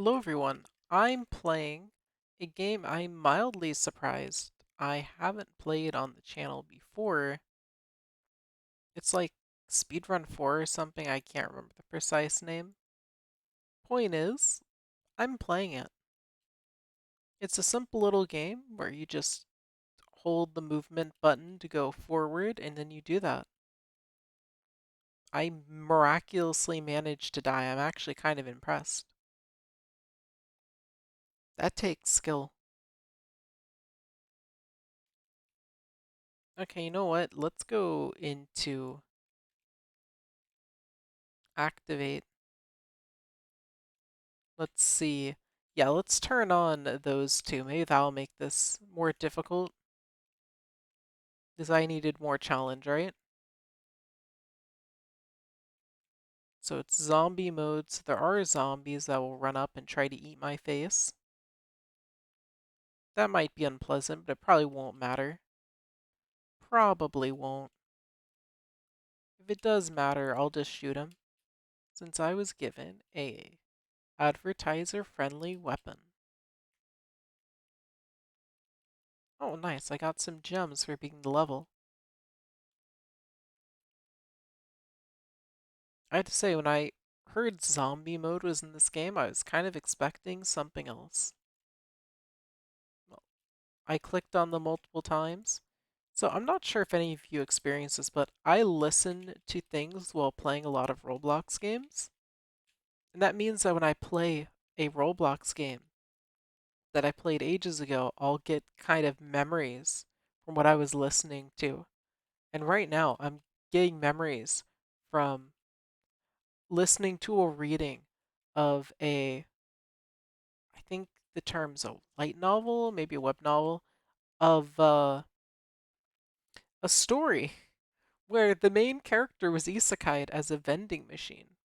Hello everyone. I'm playing a game I'm mildly surprised I haven't played on the channel before. It's like Speedrun 4 or something, I can't remember the precise name. Point is, I'm playing it. It's a simple little game where you just hold the movement button to go forward and then you do that. I miraculously managed to die. I'm actually kind of impressed. That takes skill. Okay, you know what? Let's go into activate. Let's see. Yeah, let's turn on those two. Maybe that'll make this more difficult, because I needed more challenge, right? So it's zombie mode, so there are zombies that will run up and try to eat my face. That might be unpleasant, but it probably won't matter. Probably won't. If it does matter, I'll just shoot him, since I was given a advertiser-friendly weapon. Oh, nice. I got some gems for being the level. I have to say, when I heard zombie mode was in this game, I was kind of expecting something else. Well, I clicked on them multiple times. So I'm not sure if any of you experience this, but I listen to things while playing a lot of Roblox games. And that means that when I play a Roblox game that I played ages ago, I'll get kind of memories from what I was listening to. And right now, I'm getting memories from listening to a reading of I think the term's a light novel, maybe a web novel, of a story where the main character was isekai'd as a vending machine.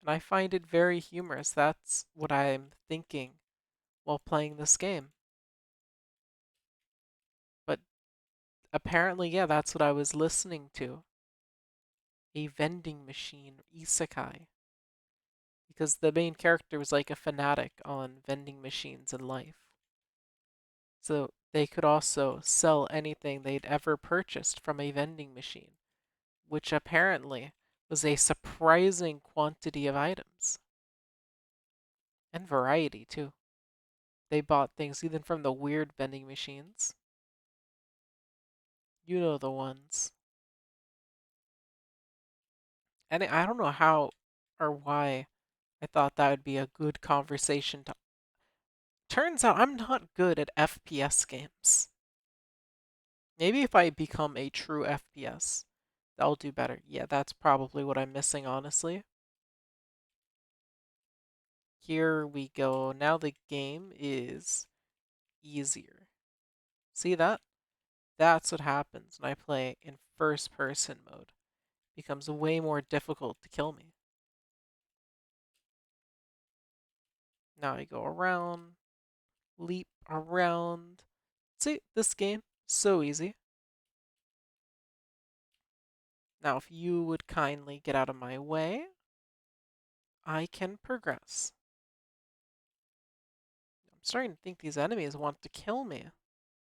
And I find it very humorous. That's what I'm thinking while playing this game. But apparently, yeah, that's what I was listening to. A vending machine isekai. Because the main character was like a fanatic on vending machines in life. So they could also sell anything they'd ever purchased from a vending machine, which apparently was a surprising quantity of items and variety too. They bought things even from the weird vending machines. You know the ones. And I don't know how or why I thought that would be a good conversation to. Turns out I'm not good at FPS games. Maybe if I become a true FPS, that'll do better. Yeah, that's probably what I'm missing, honestly. Here we go. Now the game is easier. See that? That's what happens when I play in first person mode. It becomes way more difficult to kill me. Now I go around, leap around. See, this game, so easy. Now if you would kindly get out of my way, I can progress. I'm starting to think these enemies want to kill me.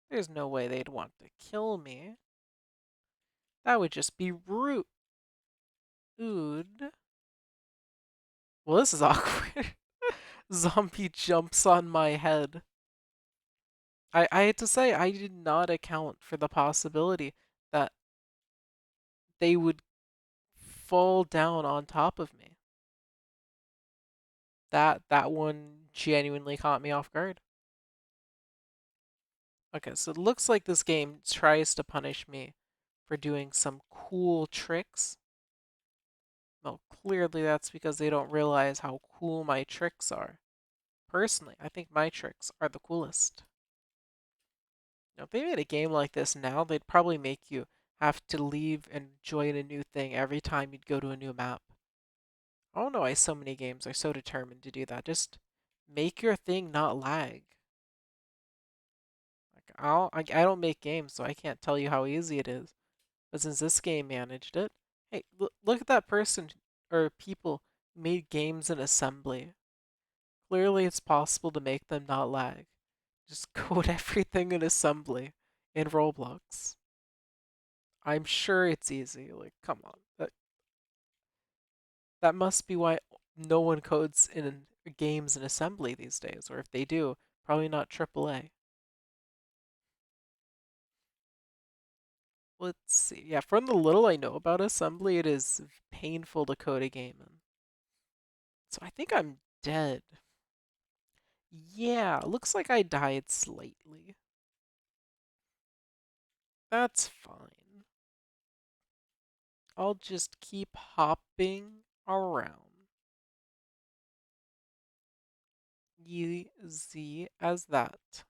There's no way they'd want to kill me. That would just be rude. Well, this is awkward. Zombie jumps on my head. I had to say, I did not account for the possibility that they would fall down on top of me. That one genuinely caught me off guard. Okay, so it looks like this game tries to punish me for doing some cool tricks. Well, clearly that's because they don't realize how cool my tricks are. Personally, I think my tricks are the coolest. Now, if they made a game like this now, they'd probably make you have to leave and join a new thing every time you'd go to a new map. I don't know why so many games are so determined to do that. Just make your thing not lag. Like I don't make games, so I can't tell you how easy it is. But since this game managed it, hey, look at that person or people who made games in assembly. Clearly, it's possible to make them not lag. Just code everything in assembly in Roblox. I'm sure it's easy. Like, come on. That must be why no one codes in games in assembly these days, or if they do, probably not AAA. Let's see. Yeah, from the little I know about assembly, it is painful to code a game in. So I think I'm dead. Yeah, looks like I died slightly. That's fine. I'll just keep hopping around. Easy as that.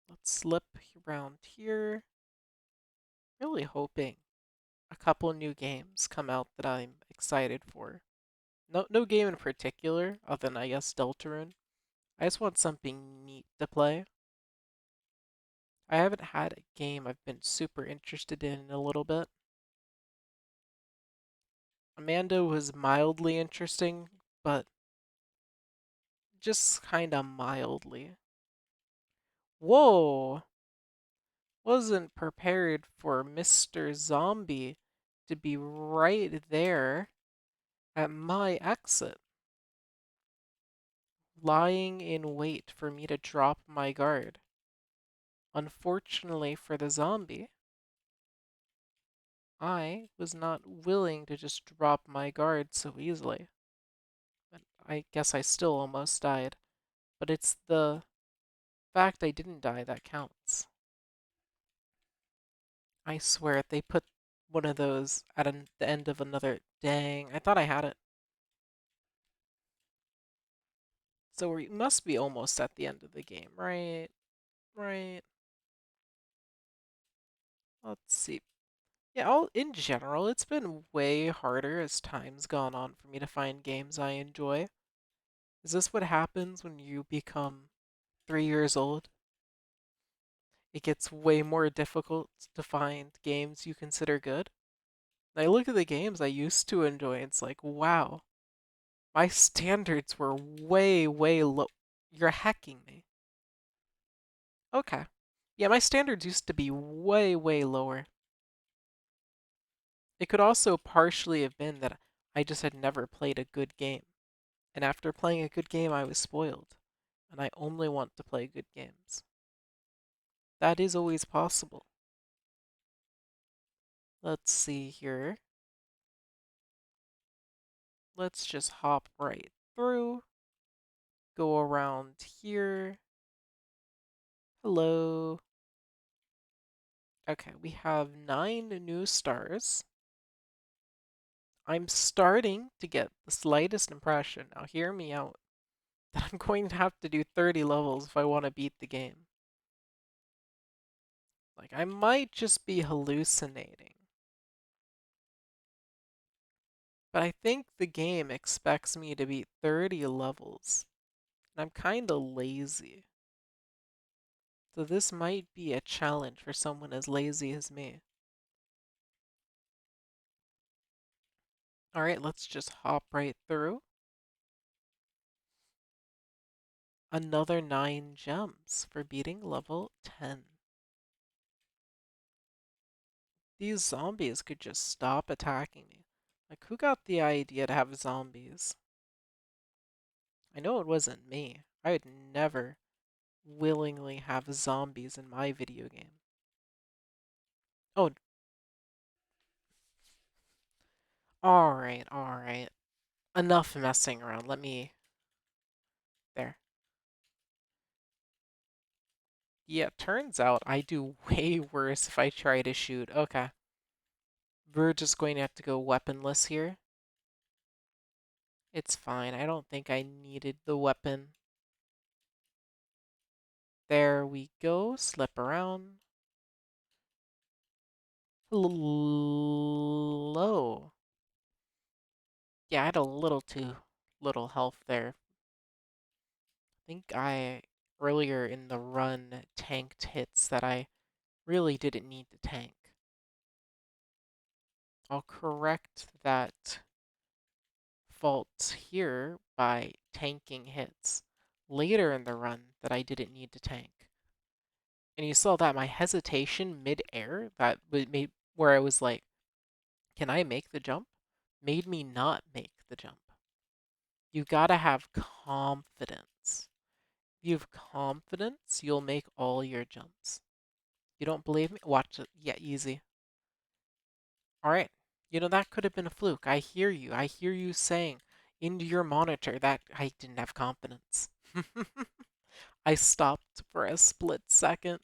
Let's slip around here. Really hoping a couple new games come out that I'm excited for. No game in particular, other than I guess Deltarune. I just want something neat to play. I haven't had a game I've been super interested in a little bit. Amanda was mildly interesting, but just kinda mildly. Whoa! Wasn't prepared for Mr. Zombie to be right there at my exit, lying in wait for me to drop my guard. Unfortunately for the zombie, I was not willing to just drop my guard so easily. And I guess I still almost died, but it's the fact I didn't die that counts. I swear they put one of those at the end of another. Dang, I thought I had it. So we must be almost at the end of the game, right? Right. Let's see. Yeah, in general, it's been way harder as time's gone on for me to find games I enjoy. Is this what happens when you become 3 years old? It gets way more difficult to find games you consider good. And I look at the games I used to enjoy, and it's like, wow, my standards were way, way low. You're hacking me. Okay. Yeah, my standards used to be way, way lower. It could also partially have been that I just had never played a good game. And after playing a good game, I was spoiled. And I only want to play good games. That is always possible. Let's see here. Let's just hop right through. Go around here. Hello. Okay, we have 9 new stars. I'm starting to get the slightest impression. Now hear me out. That I'm going to have to do 30 levels if I want to beat the game. Like, I might just be hallucinating. But I think the game expects me to beat 30 levels. And I'm kinda lazy. So this might be a challenge for someone as lazy as me. Alright, let's just hop right through. Another 9 gems for beating level 10. These zombies could just stop attacking me. Like, who got the idea to have zombies? I know it wasn't me. I would never willingly have zombies in my video game. Oh, alright, alright. Enough messing around. Let me... There. Yeah, turns out I do way worse if I try to shoot. Okay. We're just going to have to go weaponless here. It's fine. I don't think I needed the weapon. There we go. Slip around. Hello. Yeah, I had a little too little health there. I think I earlier in the run tanked hits that I really didn't need to tank. I'll correct that default here by tanking hits later in the run that I didn't need to tank. And you saw that my hesitation mid-air, that made where I was like, can I make the jump? Made me not make the jump. You gotta have confidence. If you have confidence, you'll make all your jumps. You don't believe me? Watch it. Yeah, easy. All right. That could have been a fluke. I hear you. I hear you saying into your monitor that I didn't have confidence. I stopped for a split second.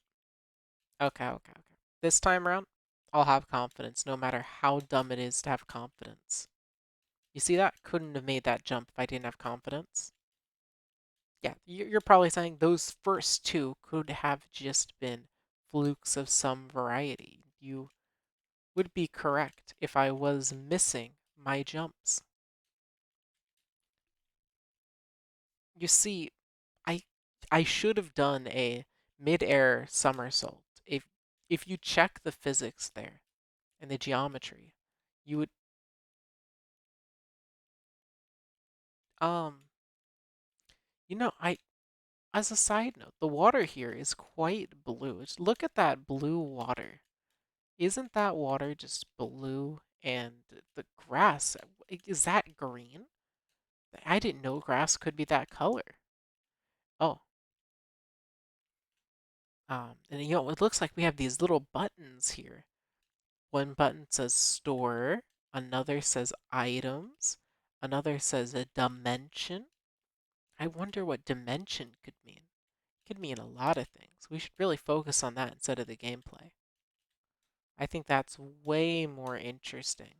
Okay, okay, okay. This time around, I'll have confidence no matter how dumb it is to have confidence. You see that? Couldn't have made that jump if I didn't have confidence. Yeah, you're probably saying those first two could have just been flukes of some variety. You would be correct if I was missing my jumps. You see, I I should have done a mid-air somersault. If you check the physics there and the geometry, you would um I as a side note, the water here is quite blue. Look at that blue water. Isn't that water just blue? And the grass, is that green? I didn't know grass could be that color. Oh, and it looks like we have these little buttons here. One button says store, another says items, another says a dimension. I wonder what dimension could mean. It could mean a lot of things. We should really focus on that instead of the gameplay. I think that's way more interesting.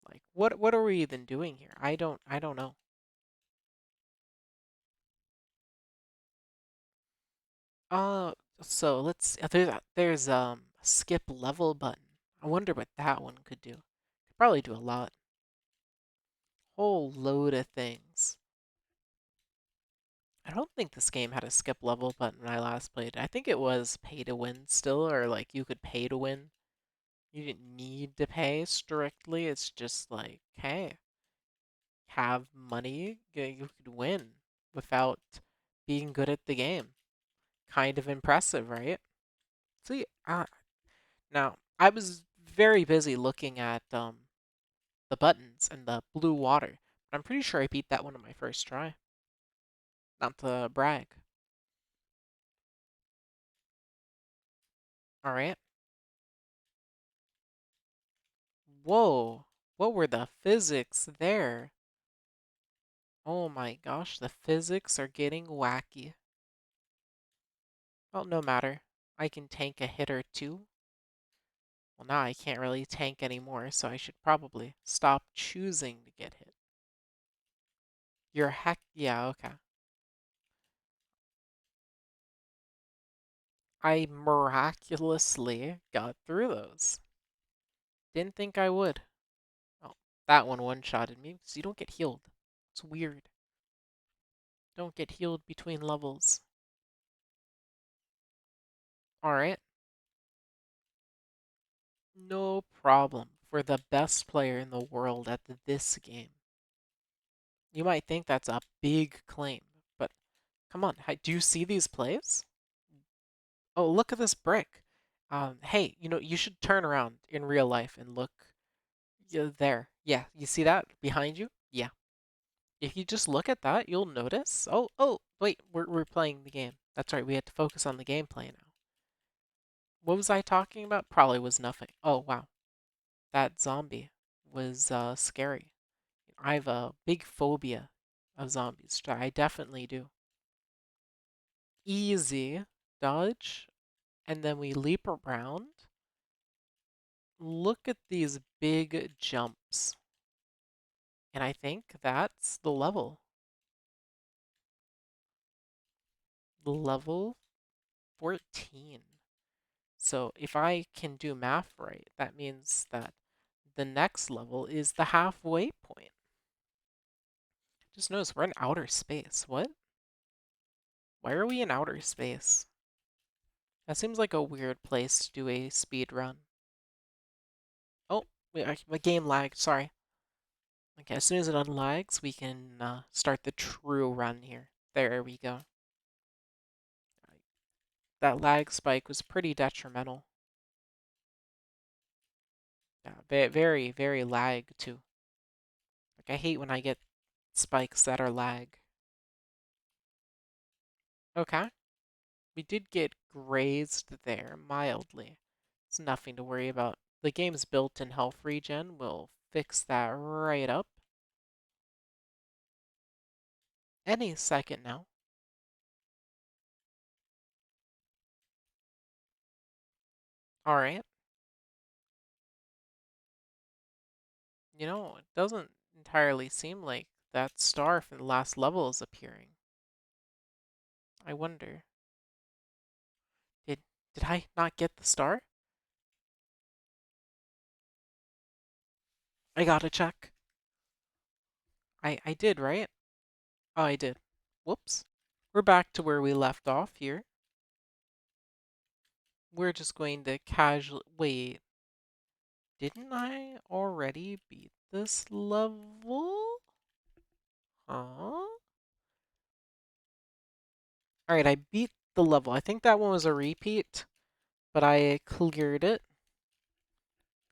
Like what are we even doing here? I don't know. Uh so let's there's a skip level button. I wonder what that one could do. Could probably do a lot. Whole load of things. I don't think this game had a skip level button when I last played. I think it was pay to win still, or like you could pay to win. You didn't need to pay strictly. It's just like, hey, have money, you could win without being good at the game. Kind of impressive, right? See, now I was very busy looking at the buttons and the blue water, but I'm pretty sure I beat that one on my first try. Not to brag. All right. Whoa, what were the physics there? Oh my gosh, the physics are getting wacky. Well, no matter. I can tank a hit or two. Well, now I can't really tank anymore, so I should probably stop choosing to get hit. You're heck, yeah, okay. I miraculously got through those. Didn't think I would. Oh, that one-shotted me because you don't get healed. It's weird. Don't get healed between levels. Alright, no problem for the best player in the world at this game. You might think that's a big claim, but come on, do you see these plays? Oh, look at this brick. Hey, you should turn around in real life and look. Yeah, there. Yeah, you see that behind you? Yeah. If you just look at that, you'll notice. Oh, wait, we're playing the game. That's right, we had to focus on the gameplay now. What was I talking about? Probably was nothing. Oh, wow. That zombie was scary. I have a big phobia of zombies. I definitely do. Easy dodge, and then we leap around. Look at these big jumps. And I think that's the level. Level 14. So if I can do math right, that means that the next level is the halfway point. Just notice we're in outer space. What? Why are we in outer space? That seems like a weird place to do a speed run. Oh, wait, my game lagged. Sorry. Okay, as soon as it unlags, we can start the true run here. There we go. That lag spike was pretty detrimental. Yeah, very, very lag too. Like I hate when I get spikes that are lag. Okay, we did get grazed there mildly. It's nothing to worry about. The game's built-in health regen will fix that right up any second now. All right. It doesn't entirely seem like that star from the last level is appearing. I wonder, did did I not get the star? I gotta check. I did, right? Oh, I did. Whoops. We're back to where we left off here. We're just going to casually... Wait, didn't I already beat this level? Huh? Alright, I beat the level. I think that one was a repeat, but I cleared it.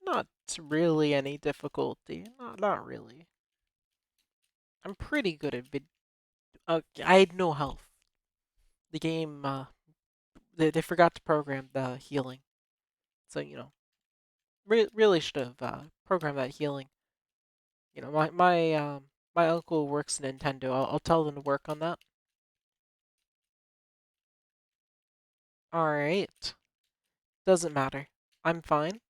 Not really any difficulty. Not really. I'm pretty good at I had no health. The game, they forgot to program the healing. So, really should have programmed that healing. My uncle works at Nintendo. I'll tell them to work on that. All right. Doesn't matter. I'm fine.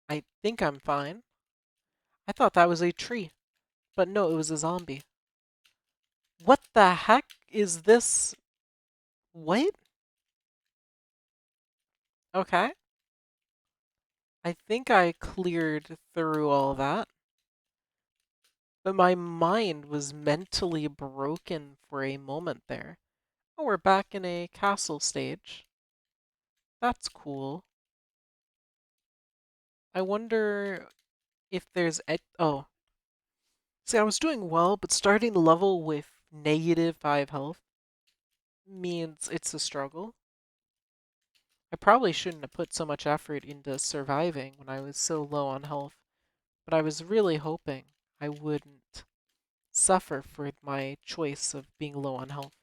I think I'm fine. I thought that was a tree, but no, it was a zombie. What the heck is this? What? Okay. I think I cleared through all that, but my mind was mentally broken for a moment there. Oh, we're back in a castle stage. That's cool. I wonder if there's oh, see, I was doing well, but starting the level with -5 health means it's a struggle. I probably shouldn't have put so much effort into surviving when I was so low on health, but I was really hoping I wouldn't suffer for my choice of being low on health.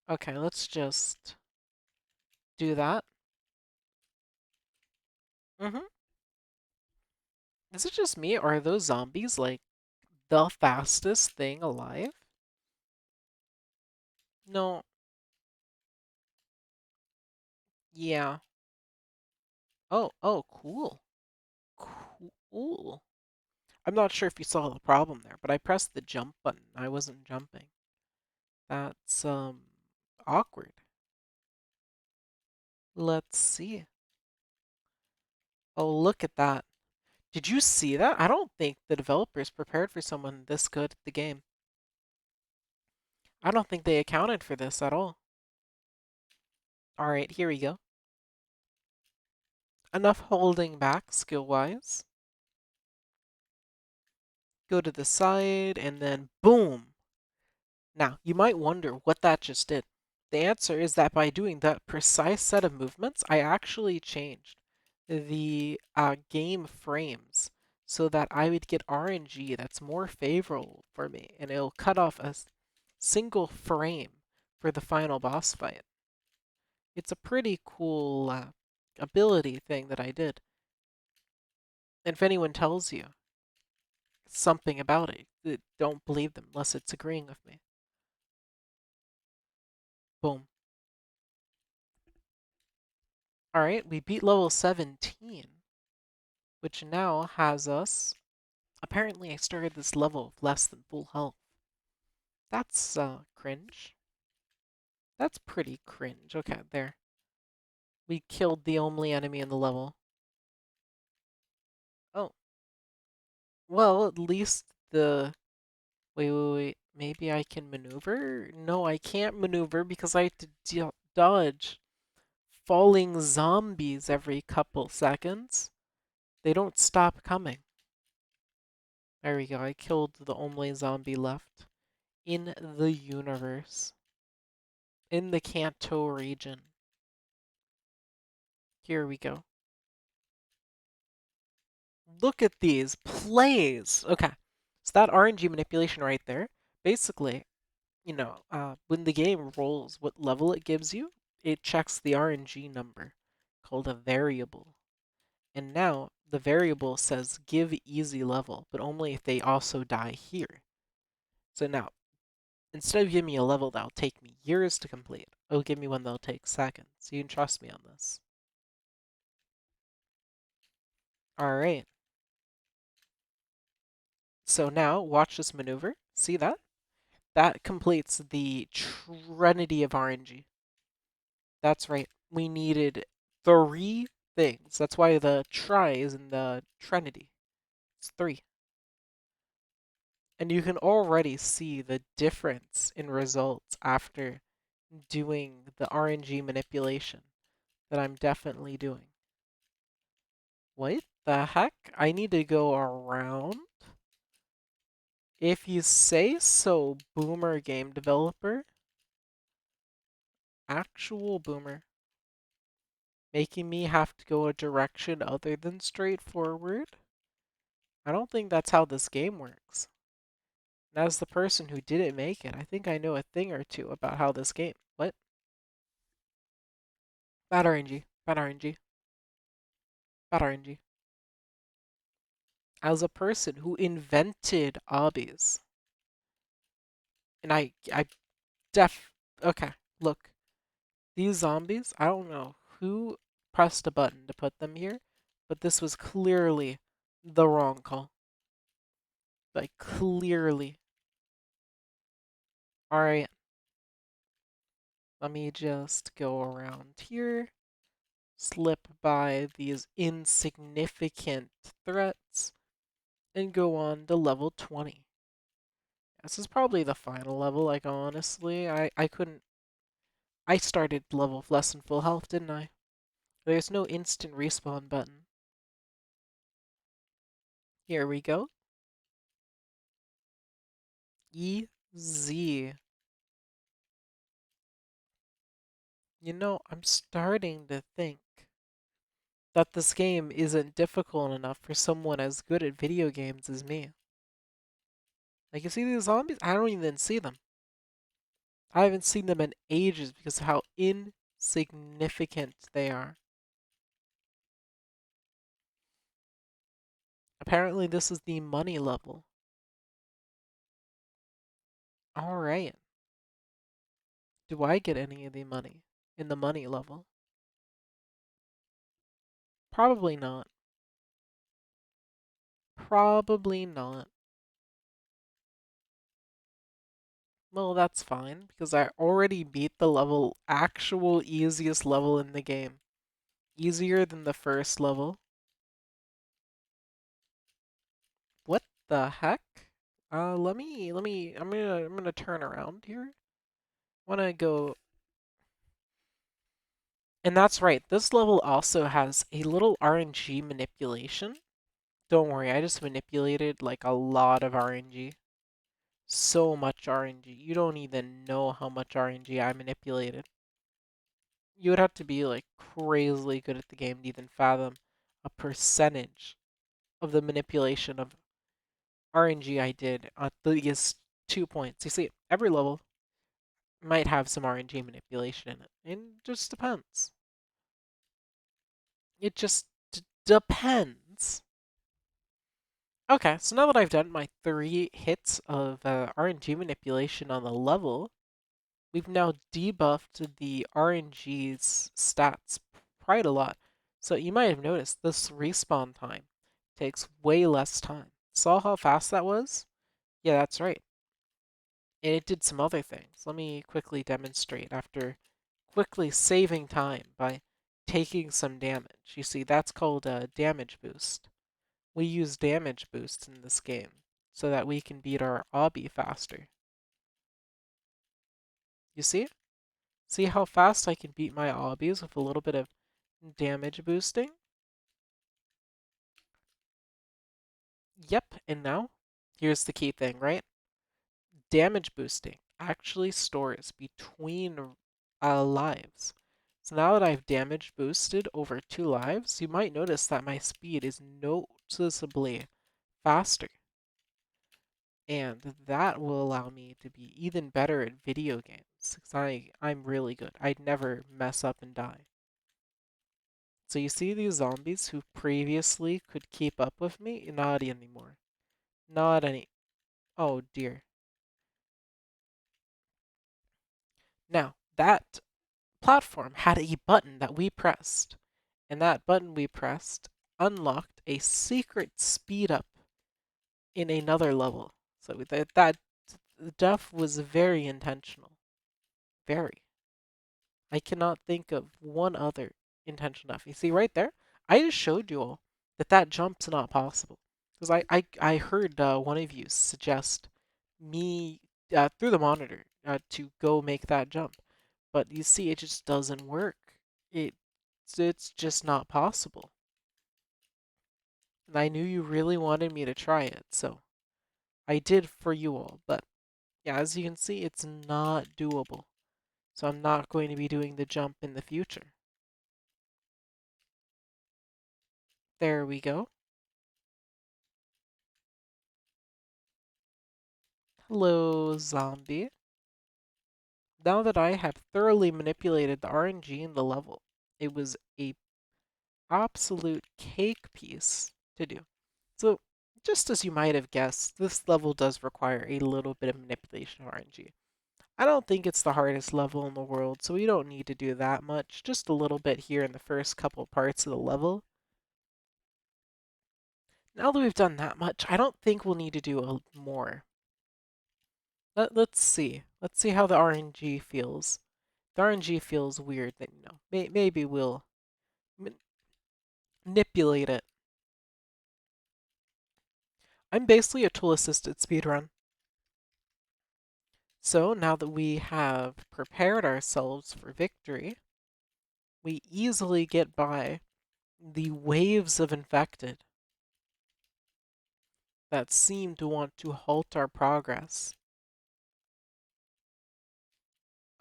Okay, let's just do that. Mm-hmm. Is it just me, or are those zombies like the fastest thing alive? No, yeah. Oh, cool. Cool. I'm not sure if you saw the problem there, but I pressed the jump button. I wasn't jumping. That's awkward. Let's see. Oh, look at that. Did you see that? I don't think the developers prepared for someone this good at the game. I don't think they accounted for this at all. All right, here we go. Enough holding back skill-wise. Go to the side and then boom. Now, you might wonder what that just did. The answer is that by doing that precise set of movements, I actually changed the game frames so that I would get RNG that's more favorable for me, and it'll cut off a single frame for the final boss fight. It's a pretty cool ability thing that I did. And if anyone tells you something about it, don't believe them unless it's agreeing with me. Boom. All right, we beat level 17, which now has us. Apparently, I started this level with less than full health. That's cringe. That's pretty cringe. Okay, there. We killed the only enemy in the level. Oh, well, at least the... Wait. Maybe I can maneuver? No, I can't maneuver because I have to dodge falling zombies every couple seconds. They don't stop coming. There we go. I killed the only zombie left in the universe, in the Kanto region. Here we go. Look at these plays. Okay, so that RNG manipulation right there, basically, when the game rolls what level it gives you, it checks the RNG number called a variable. And now the variable says give easy level, but only if they also die here. So now, instead of giving me a level that'll take me years to complete, it'll give me one that'll take seconds. You can trust me on this. Alright, so now watch this maneuver. See that? That completes the trinity of RNG. That's right. We needed 3 things. That's why the try is in the trinity. It's 3. And you can already see the difference in results after doing the RNG manipulation that I'm definitely doing. What the heck? I need to go around? If you say so, boomer game developer. Actual boomer. Making me have to go a direction other than straightforward? I don't think that's how this game works. And as the person who didn't make it, I think I know a thing or two about how this game. What? Bad RNG. Bad RNG. Bad RNG. As a person who invented obbies, and I def. Okay, look. These zombies, I don't know who pressed a button to put them here, but this was clearly the wrong call. Like, clearly. Alright, let me just go around here, slip by these insignificant threats, and go on to level 20. This is probably the final level, like, honestly. I couldn't. I started level with less than full health, didn't I? There's no instant respawn button. Here we go. Easy. I'm starting to think that this game isn't difficult enough for someone as good at video games as me. Like, you see these zombies? I don't even see them. I haven't seen them in ages because of how insignificant they are. Apparently, this is the money level. Alright. Do I get any of the money in the money level? Probably not. Probably not. Well, that's fine, because I already beat the actual easiest level in the game. Easier than the first level. What the heck? I'm gonna turn around here. Wanna go, and that's right, this level also has a little RNG manipulation. Don't worry, I just manipulated like a lot of RNG. So much RNG. You don't even know how much RNG I manipulated. You would have to be like crazily good at the game to even fathom a percentage of the manipulation of RNG I did at these 2 points. You see, every level might have some RNG manipulation in it. It just depends. It just depends. Okay, so now that I've done my 3 hits of RNG manipulation on the level, we've now debuffed the RNG's stats quite a lot. So you might have noticed this respawn time takes way less time. Saw how fast that was? Yeah, that's right. And it did some other things. Let me quickly demonstrate after quickly saving time by taking some damage. You see, that's called a damage boost. We use damage boosts in this game so that we can beat our obby faster. You see? See how fast I can beat my obbies with a little bit of damage boosting? Yep, and now Here's the key thing, right? Damage boosting actually stores between lives. So now that I've damage boosted over 2 lives, you might notice that my speed is noticeably faster. And that will allow me to be even better at video games. Because I'm really good. I'd never mess up and die. So you see these zombies who previously could keep up with me? Not anymore. Not any. Oh dear. Now, that platform had a button that we pressed. And that button we pressed unlocked a secret speed up in another level. So that death was very intentional. Very. I cannot think of one other intentional death. You see right there? I just showed you all that that jump's not possible. Because I heard one of you suggest me through the monitor to go make that jump. But you see, it just doesn't work. It, it's just not possible. And I knew you really wanted me to try it, so I did for you all. But yeah, as you can see, it's not doable. So I'm not going to be doing the jump in the future. There we go. Hello, zombie. Now that I have thoroughly manipulated the RNG in the level, it was a absolute cake piece to do. So, just as you might have guessed, this level does require a little bit of manipulation of RNG. I don't think it's the hardest level in the world, so we don't need to do that much. Just a little bit here in the first couple parts of the level. Now that we've done that much, I don't think we'll need to do more. Let's see. Let's see how the RNG feels. The RNG feels weird, then maybe we'll manipulate it. I'm basically a tool-assisted speedrun. So now that we have prepared ourselves for victory, we easily get by the waves of infected that seem to want to halt our progress.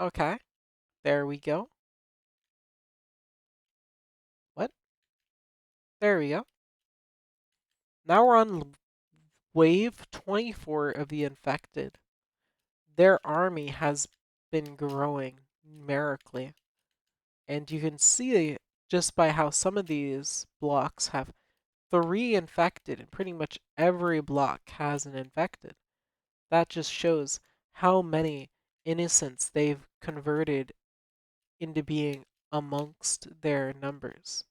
Okay, there we go. What? There we go. Now we're on wave 24 of the infected. Their army has been growing numerically. And you can see just by how some of these blocks have 3 infected, and pretty much every block has an infected. That just shows how many innocents they've converted into being amongst their numbers.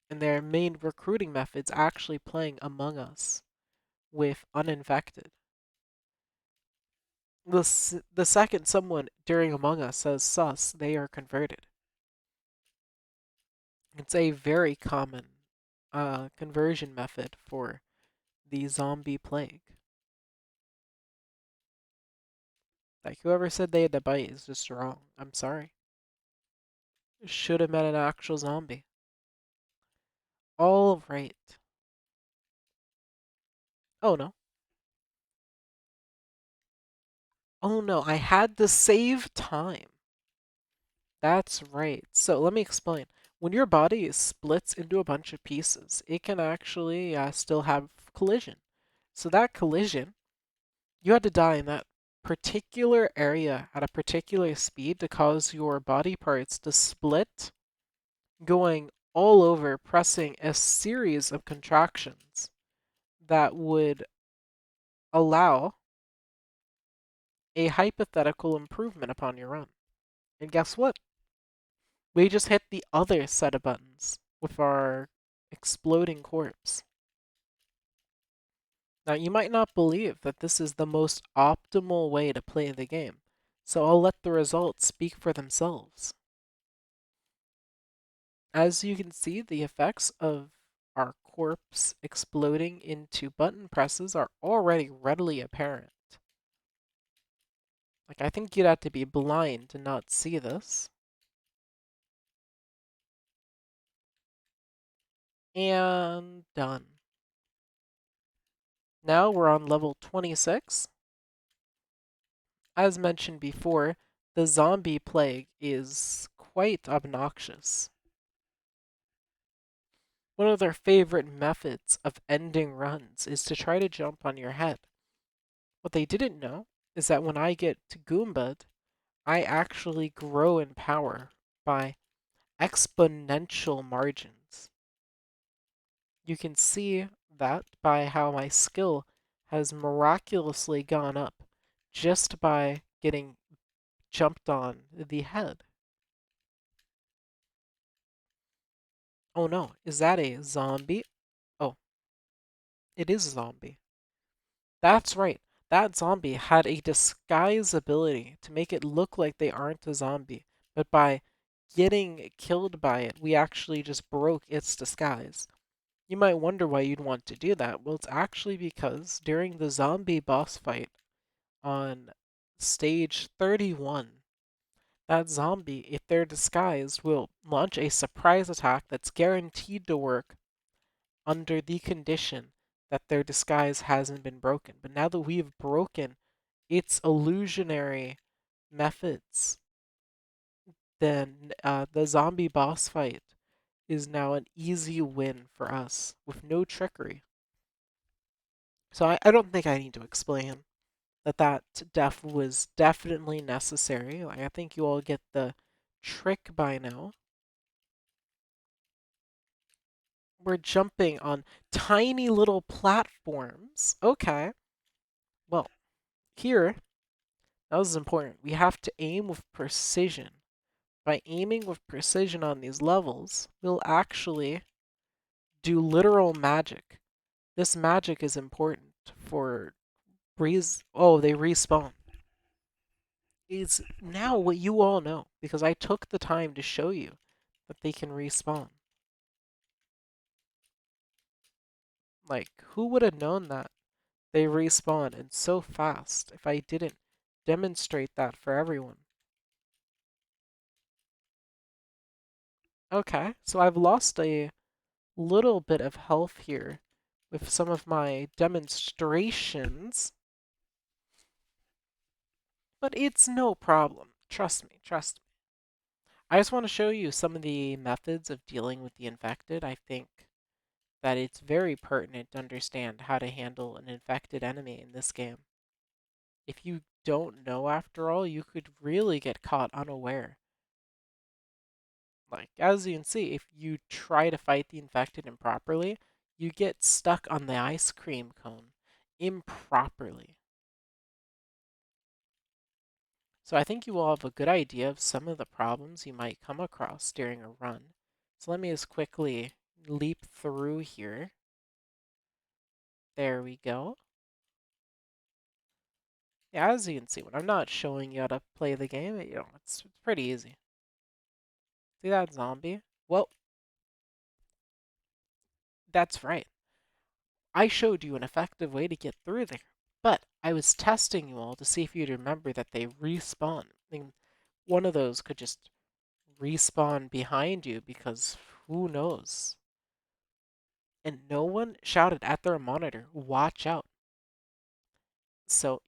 And their main recruiting method's actually playing Among Us with uninfected. The second someone during Among Us says sus, they are converted. It's a very common conversion method for the zombie plague. Like, whoever said they had to bite is just wrong. I'm sorry. Should have met an actual zombie. All right. Oh no. Oh no, I had to save time. That's right. So let me explain. When your body splits into a bunch of pieces, it can actually still have collision. So that collision, you had to die in that particular area at a particular speed to cause your body parts to split, going all over, pressing a series of contractions that would allow a hypothetical improvement upon your run. And guess what? We just hit the other set of buttons with our exploding corpse. Now, you might not believe that this is the most optimal way to play the game, so I'll let the results speak for themselves. As you can see, the effects of our corpse exploding into button presses are already readily apparent. Like, I think you'd have to be blind to not see this. And done. Now we're on level 26. As mentioned before, the zombie plague is quite obnoxious. One of their favorite methods of ending runs is to try to jump on your head. What they didn't know is that when I get to Goomba'd, I actually grow in power by exponential margins. You can see that by how my skill has miraculously gone up just by getting jumped on the head. Oh no, is that a zombie? Oh, it is a zombie. That's right. That zombie had a disguise ability to make it look like they aren't a zombie. But by getting killed by it, we actually just broke its disguise. You might wonder why you'd want to do that. Well, it's actually because during the zombie boss fight on stage 31, that zombie, if they're disguised, will launch a surprise attack that's guaranteed to work under the condition that their disguise hasn't been broken. But now that we've broken its illusionary methods, then the zombie boss fight is now an easy win for us with no trickery. So I don't think I need to explain that def was definitely necessary. Like, I think you all get the trick by now. We're jumping on tiny little platforms. Okay. Well, here, that was important. We have to aim with precision. By aiming with precision on these levels, we'll actually do literal magic. This magic is important for oh, they respawn. Is now what you all know because I took the time to show you that they can respawn. Like, who would have known that they respawn and so fast if I didn't demonstrate that for everyone? Okay, so I've lost a little bit of health here with some of my demonstrations, but it's no problem. Trust me, trust me. I just want to show you some of the methods of dealing with the infected. I think that it's very pertinent to understand how to handle an infected enemy in this game. If you don't know, after all, you could really get caught unaware. Like, as you can see, if you try to fight the infected improperly, you get stuck on the ice cream cone improperly. So I think you will have a good idea of some of the problems you might come across during a run. So let me just quickly leap through here. There we go. Yeah, as you can see, when I'm not showing you how to play the game, it's pretty easy. See that zombie? Well, that's right. I showed you an effective way to get through there, but I was testing you all to see if you'd remember that they respawn. I mean, one of those could just respawn behind you because who knows? And no one shouted at their monitor, watch out. So,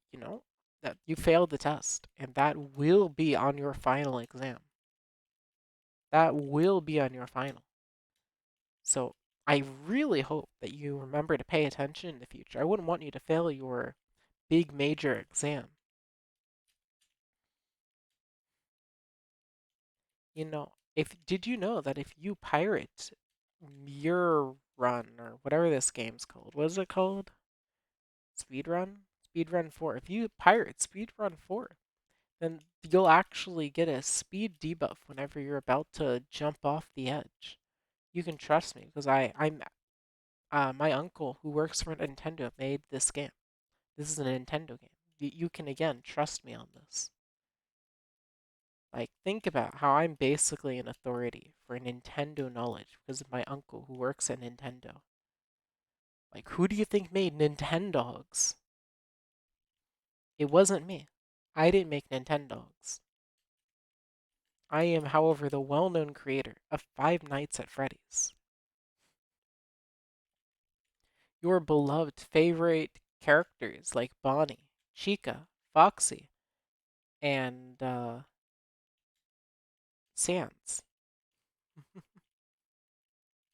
that you failed the test, and that will be on your final exam. That will be on your final. So I really hope that you remember to pay attention in the future. I wouldn't want you to fail your big major exam. If did you know that if you pirate your run or whatever this game's called, what is it called? Speedrun? Speedrun 4. If you pirate Speedrun 4, then you'll actually get a speed debuff whenever you're about to jump off the edge. You can trust me because I'm my uncle who works for Nintendo made this game. This is a Nintendo game. You can again trust me on this. Like, think about how I'm basically an authority for Nintendo knowledge because of my uncle who works at Nintendo. Like, who do you think made Nintendogs? It wasn't me. I didn't make Nintendogs. I am, however, the well-known creator of Five Nights at Freddy's, your beloved favorite characters like Bonnie, Chica, Foxy, and Sans.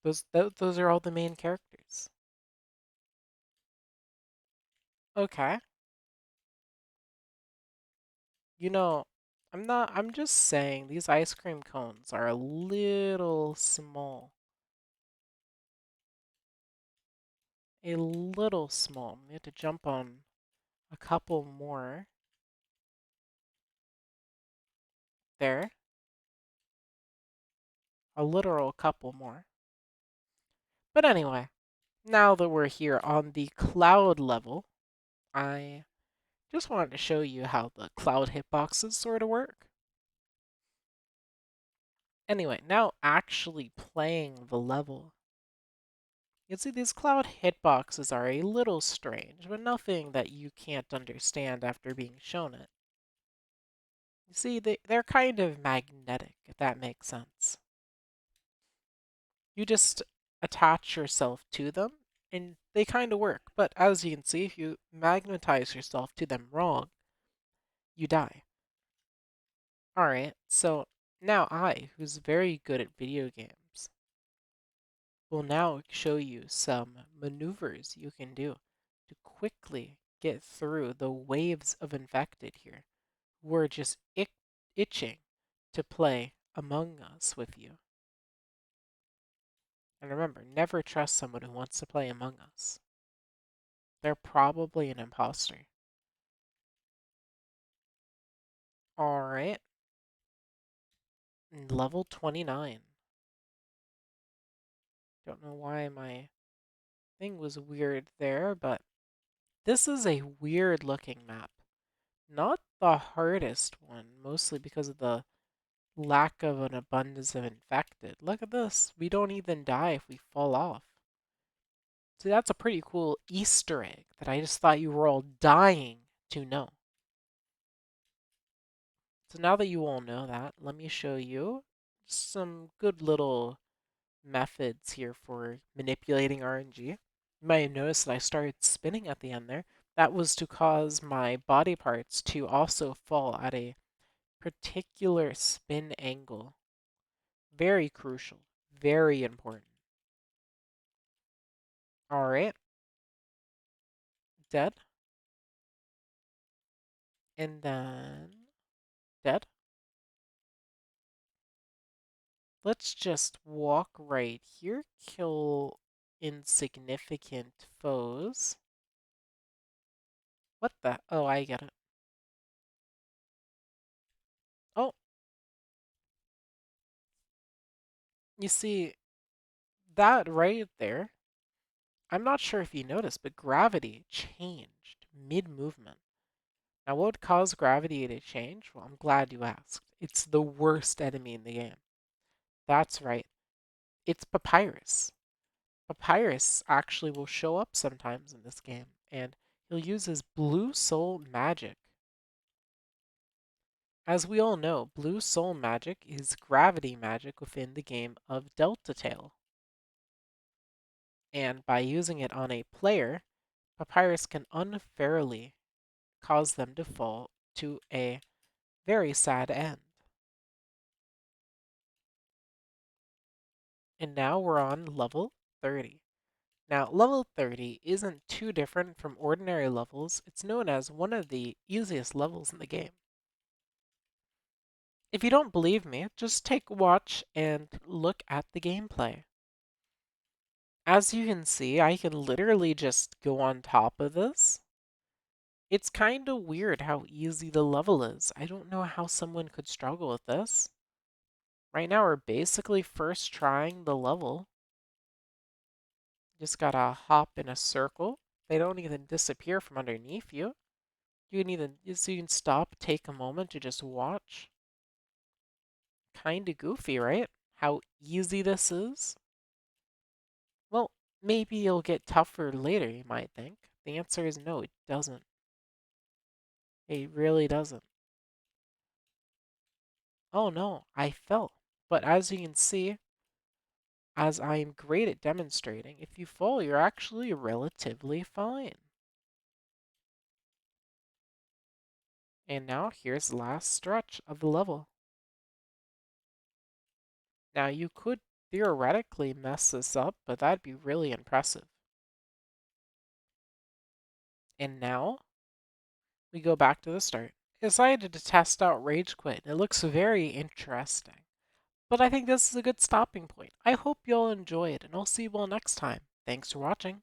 Those are all the main characters. Okay. You know, I'm just saying these ice cream cones are a little small. A little small. We have to jump on a couple more. There. A literal couple more. But anyway, now that we're here on the cloud level, I just wanted to show you how the cloud hitboxes sort of work. Anyway, now actually playing the level. You see these cloud hitboxes are a little strange, but nothing that you can't understand after being shown it. You see, they're kind of magnetic, if that makes sense. You just attach yourself to them, and they kind of work. But as you can see, if you magnetize yourself to them wrong, you die. Alright, so now I, who's very good at video games, will now show you some maneuvers you can do to quickly get through the waves of infected here who are just itching to play Among Us with you. And remember, never trust someone who wants to play Among Us. They're probably an imposter. Alright, level 29. Don't know why my thing was weird there, but this is a weird looking map. Not the hardest one, mostly because of the lack of an abundance of infected. Look at this. We don't even die if we fall off. See, that's a pretty cool Easter egg that I just thought you were all dying to know. So now that you all know that, let me show you some good little methods here for manipulating RNG. You might have noticed that I started spinning at the end there. That was to cause my body parts to also fall at a particular spin angle. Very crucial, very important. All right, dead, and then dead. Let's just walk right here, kill insignificant foes. What the? Oh, I get it. Oh, you see, that right there, I'm not sure if you noticed, but gravity changed mid-movement. Now, what would cause gravity to change? Well, I'm glad you asked. It's the worst enemy in the game. That's right. It's Papyrus. Papyrus actually will show up sometimes in this game, and he'll use his blue soul magic. As we all know, blue soul magic is gravity magic within the game of Delta Tail. And by using it on a player, Papyrus can unfairly cause them to fall to a very sad end. And now we're on level 30. Now, level 30 isn't too different from ordinary levels. It's known as one of the easiest levels in the game. If you don't believe me, just take a watch and look at the gameplay. As you can see, I can literally just go on top of this. It's kind of weird how easy the level is. I don't know how someone could struggle with this. Right now, we're basically first trying the level. Just gotta hop in a circle. They don't even disappear from underneath you. You can so you can stop, take a moment to just watch. Kinda goofy, right? How easy this is. Well, maybe it'll get tougher later, you might think. The answer is no, it doesn't. It really doesn't. Oh no, I fell. But as you can see, as I am great at demonstrating, if you fall, you're actually relatively fine. And now here's the last stretch of the level. Now you could theoretically mess this up, but that'd be really impressive. And now we go back to the start. I decided to test out Rage Quit. It looks very interesting. But I think this is a good stopping point. I hope you'll enjoy it, and I'll see you all next time. Thanks for watching.